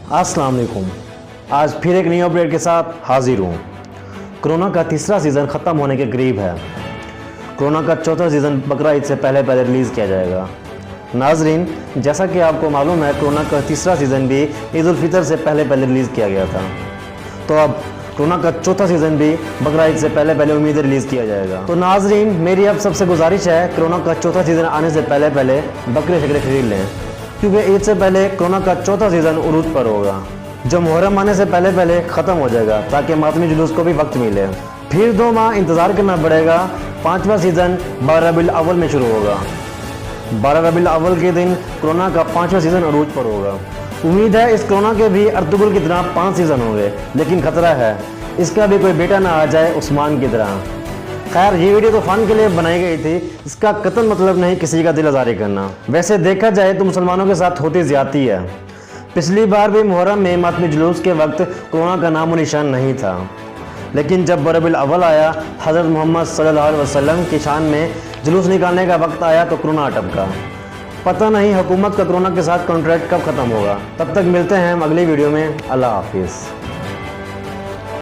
अस्सलाम वालेकुम। आज फिर एक नई अपडेट के साथ हाजिर हूँ। कोरोना का तीसरा सीज़न ख़त्म होने के करीब है। कोरोना का चौथा सीज़न बकरा ईद से पहले रिलीज़ किया जाएगा। नाजरीन, जैसा कि आपको मालूम है, कोरोना का तीसरा सीज़न भी ईद उल फितर से पहले रिलीज़ किया गया था। तो अब कोरोना का चौथा सीज़न भी बकरा ईद से पहले उम्मीद रिलीज़ किया जाएगा। तो नाजरीन, मेरी अब सबसे गुजारिश है, कोरोना का चौथा सीज़न आने से पहले बकरे शकरे खरीद लें, क्योंकि ईद से पहले कोरोना का चौथा सीज़न उरूज पर होगा, जो मुहर्रम आने से पहले ख़त्म हो जाएगा, ताकि मातमी जुलूस को भी वक्त मिले। फिर 2 माह इंतज़ार करना पड़ेगा। 5वां सीज़न 12 रबीउल अव्वल में शुरू होगा। 12 रबीउल अव्वल के दिन कोरोना का 5वां सीज़न अरूज पर होगा। उम्मीद है इस कोरोना के भी अर्तुगरुल की तरह 5 सीज़न होंगे, लेकिन खतरा है इसका भी कोई बेटा ना आ जाए उस्मान की तरह। खैर, ये वीडियो तो फ़न के लिए बनाई गई थी, इसका कतई मतलब नहीं किसी का दिल आज़ारी करना। वैसे देखा जाए तो मुसलमानों के साथ होती ज़्यादती है। पिछली बार भी मुहर्रम में मातमी जुलूस के वक्त कोरोना का नामो निशान नहीं था, लेकिन जब रबीउल अव्वल आया, हज़रत मोहम्मद सल्लल्लाहु अलैहि वसल्लम की शान में जुलूस निकालने का वक्त आया तो कोरोना अटका। पता नहीं हुकूमत का कोरोना के साथ कॉन्ट्रैक्ट कब ख़त्म होगा। तब तक मिलते हैं हम अगली वीडियो में। अल्लाह हाफिज़।